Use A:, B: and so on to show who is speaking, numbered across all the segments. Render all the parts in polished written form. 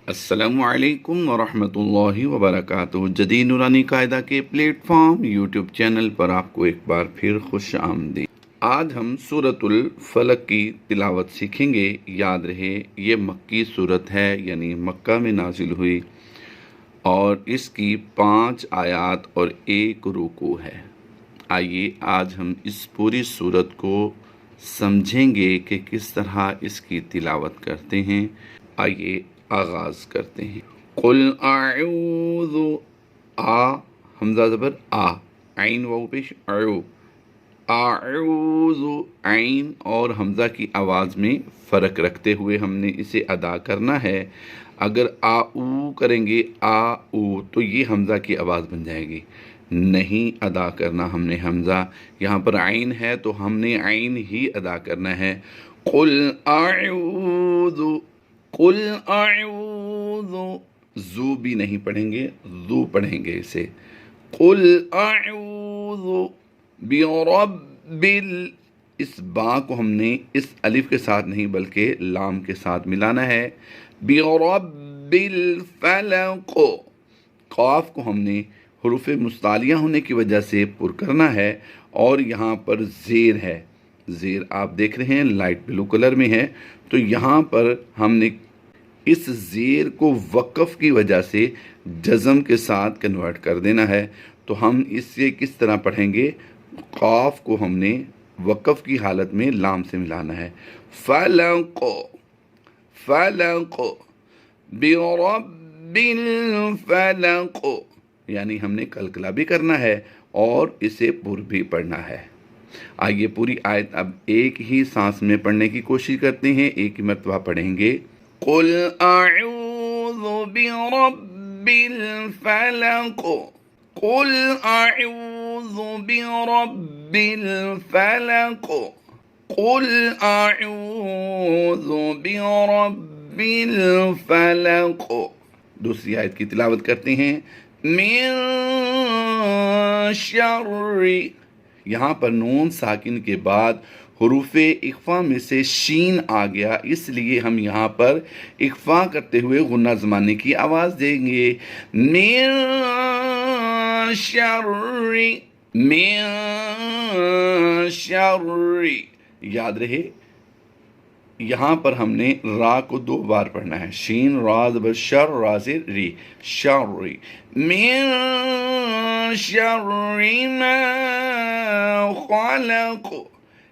A: अस्सलामु अलैकुम वरहमतुल्लाहि वबरकातुहू। जदीद नूरानी कायदा के प्लेटफॉर्म यूट्यूब चैनल पर आपको एक बार फिर खुश आमदीद। आज हम सूरतुल फलक की तिलावत सीखेंगे। याद रहे ये मक्की सूरत है, यानी मक्का में नाजिल हुई, और इसकी 5 आयात और 1 रुकू है। आइए आज हम इस पूरी सूरत को समझेंगे कि किस तरह इसकी तिलावत करते हैं। आइए आगाज करते हैं। कुल आऊज़ु, आ हमजा ज़बर आ, आइन वाव पेश आऊ, आऊज़ु, आइन और हमजा की आवाज़ में फ़र्क रखते हुए हमने इसे अदा करना है। अगर आ ऊ करेंगे आ ऊ तो ये हमजा की आवाज़ बन जाएगी। नहीं अदा करना हमने हमजा, यहाँ पर आइन है तो हमने आइन ही अदा करना है। कुल आऊज़ु, कुल आऊज़ु, जू भी नहीं पढ़ेंगे, जू पढ़ेंगे इसे। कुल आऊज़ु बिरब्बिल, इस बा को हमने इस अलिफ के साथ नहीं बल्कि लाम के साथ मिलाना है। बिरब्बिल फलक, काफ को हमने हुरूफ मुस्तालिया होने की वजह से पुर करना है, और यहाँ पर ज़ेर है। ज़ेर आप देख रहे हैं लाइट ब्लू कलर में है, तो यहाँ पर हमने इस ज़ेर को वक़फ़ की वजह से जज़म के साथ कन्वर्ट कर देना है। तो हम इससे किस तरह पढ़ेंगे, क़ाफ़ को हमने वक़फ़ की हालत में लाम से मिलाना है। फ़लक़, फ़लक़ बिरब्बिल फ़लक़, यानी हमने कलकला भी करना है और इसे पुर भी पढ़ना है। आइए पूरी आयत अब एक ही सांस में पढ़ने की कोशिश करते हैं। एक ही मरतबा पढ़ेंगे। कुल अऊज़ु बिरब्बिल फलक, कुल अऊज़ु बिरब्बिल फलक, कुल अऊज़ु बिरब्बिल फलक। दूसरी आयत की तिलावत करते हैं। मिन शर्रि, यहाँ पर नून साकिन के बाद हुरूफ़े इख्फ़ा में से शीन आ गया, इसलिए हम यहाँ पर इख्फ़ा करते हुए गुन्ना ज़माने की आवाज़ देंगे। मिन शर्रि, मिन शर्रि। याद रहे यहाँ पर हमने रा को 2 बार पढ़ना है। शीन रा ज़बर शर, रा से री, शर्रि। मिन शर्रि मा खलक़,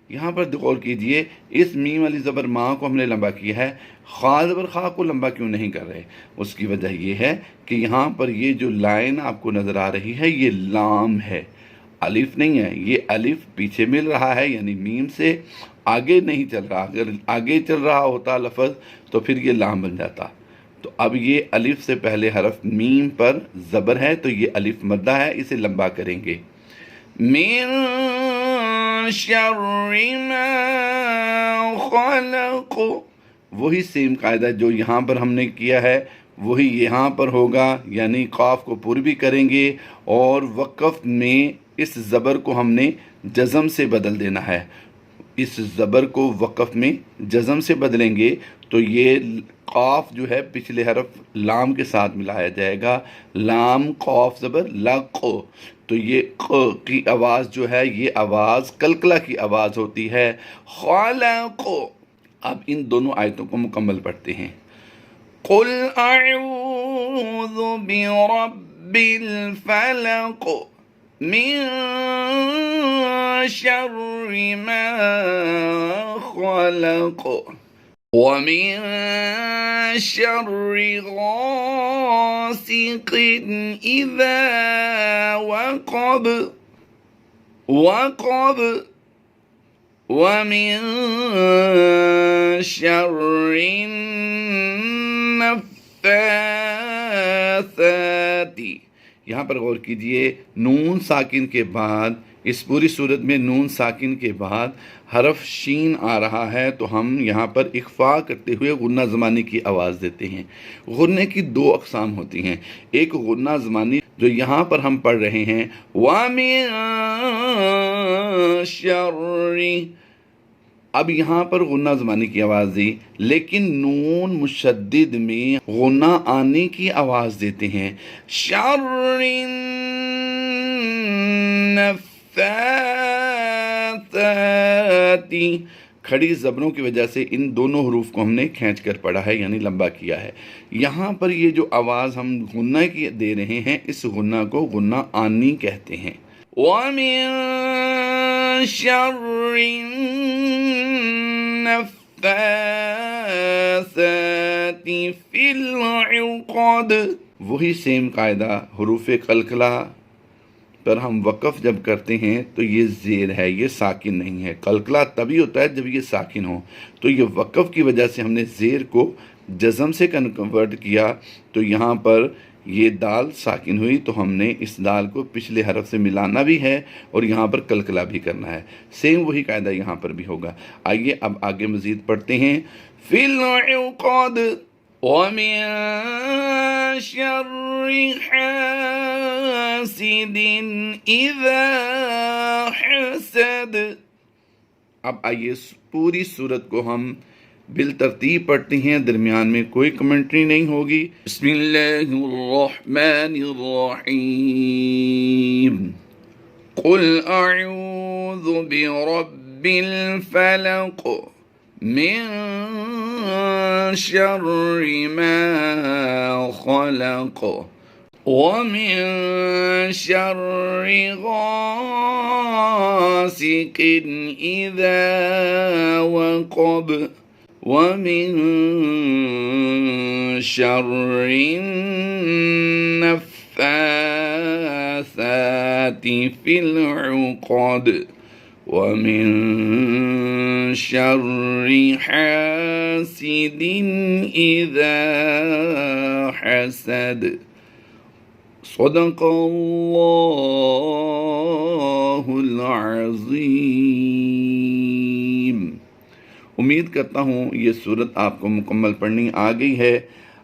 A: यहाँ पर गौर कीजिए, इस मीम वाली ज़बर माँ को हमने लंबा किया है, खा ज़बर खा को लंबा क्यों नहीं कर रहे? उसकी वजह यह है कि यहाँ पर ये जो लाइन आपको नज़र आ रही है ये लाम है, अलिफ नहीं है। ये अलिफ पीछे मिल रहा है, यानी मीम से आगे नहीं चल रहा। अगर आगे चल रहा होता लफ्ज़ तो फिर ये लाम बन जाता। तो अब ये अलिफ से पहले हरफ मीम पर ज़बर है, तो ये अलिफ मद्दा है, इसे लंबा करेंगे। मिन शर्रि मा खलक़, वही सेम कायदा जो यहाँ पर हमने किया है वही यहाँ पर होगा, यानी काफ को पुर भी करेंगे और वक़फ़ में इस ज़बर को हमने जज़म से बदल देना है। इस ज़बर को वक़फ़ में जज़म से बदलेंगे तो ये क़ाफ़ जो है पिछले हरफ लाम के साथ मिलाया जाएगा। लाम क़ाफ़ ज़बर लक़, तो ये क़ की आवाज़ जो है ये आवाज़ कलकला की आवाज़ होती है। ख़लक़। अब इन दोनों आयतों को मुकम्मल पढ़ते हैं। कुल अऊज़ु बिरब्बिल फलक़, मिन शर्रि मा खलक़, व मिन शर्रि गासिक़िन इज़ा वक़ब, वक़ब, व मिन शर्रि नफ़्फ़ासाति। यहाँ पर गौर कीजिए, नून साकिन के बाद, इस पूरी सूरत में नून साकिन के बाद हरफ शीन आ रहा है, तो हम यहाँ पर इख्फ़ा करते हुए गुन्ना ज़मानी की आवाज़ देते हैं। गुन्ने की 2 अक़साम होती हैं। एक गुन्ना ज़मानी जो यहाँ पर हम पढ़ रहे हैं, व मिन शर्रि اب یہاں پر غنہ زمانی کی آواز دی، لیکن نون مشدد میں غنہ آنے کی آواز دیتے ہیں. شر النفاثات، کھڑی زبروں کی وجہ سے ان دونوں حروف کو ہم نے کھینچ کر پڑھا ہے، یعنی لمبا کیا ہے. یہاں پر یہ جو آواز ہم غنہ کی دے رہے ہیں، اس غنہ کو غنہ آنی کہتے ہیں. وَمِن شَرِّ النَّفَّاثَاتِ فِي الْعُقَدِ، وہی سیم قاعدہ حروف قلقلہ پر ہم وقف جب کرتے ہیں تو یہ زیر ہے، یہ ساکن نہیں ہے. قلقلہ تبھی ہوتا ہے جب یہ ساکن ہو، تو یہ وقف کی وجہ سے ہم نے زیر کو جزم سے کنورٹ کیا، تو یہاں پر یہ دال ساکن ہوئی، تو ہم نے اس دال کو پچھلے حرف سے ملانا بھی ہے اور یہاں پر قلقلہ بھی کرنا ہے. سیم وہی قاعدہ یہاں پر بھی ہوگا. آئیے اب آگے مزید پڑھتے ہیں. فِي الْعُقَدِ وَمِن شَرِّ حَاسِدٍ إِذَا حَسَدَ. اب آئیے پوری سورت کو ہم بالترتیب پڑھتے ہیں، درمیان میں کوئی کمنٹری نہیں ہوگی. بسم اللہ الرحمن الرحیم. قل اعوذ برب الفلق من شر ما خلق ومن شر غاسق إذا وقب ومن شر النفاثات في العقد ومن شر حاسد إذا حسد. صدق اللہ العظیم. امید کرتا ہوں یہ صورت آپ کو مکمل پڑھنی آ گئی ہے.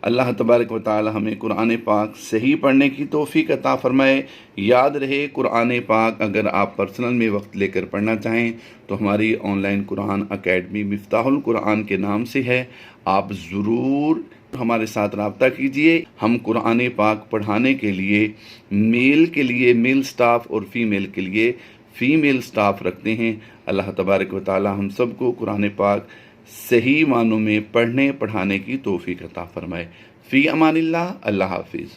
A: اللہ تبارک و تعالی ہمیں قرآن پاک صحیح پڑھنے کی توفیق عطا فرمائے. یاد رہے قرآن پاک اگر آپ پرسنل میں وقت لے کر پڑھنا چاہیں تو ہماری آن لائن قرآن اکیڈمی مفتاح القرآن کے نام سے ہے. آپ ضرور ہمارے ساتھ رابطہ کیجئے. ہم قرآن پاک پڑھانے کے لیے میل سٹاف اور فیمیل کے لیے فیمیل سٹاف رکھتے ہیں. اللہ تبارک و تعالی ہم سب کو قرآن پاک صحیح معنوں میں پڑھنے پڑھانے کی توفیق عطا فرمائے. فی امان اللہ. اللہ حافظ.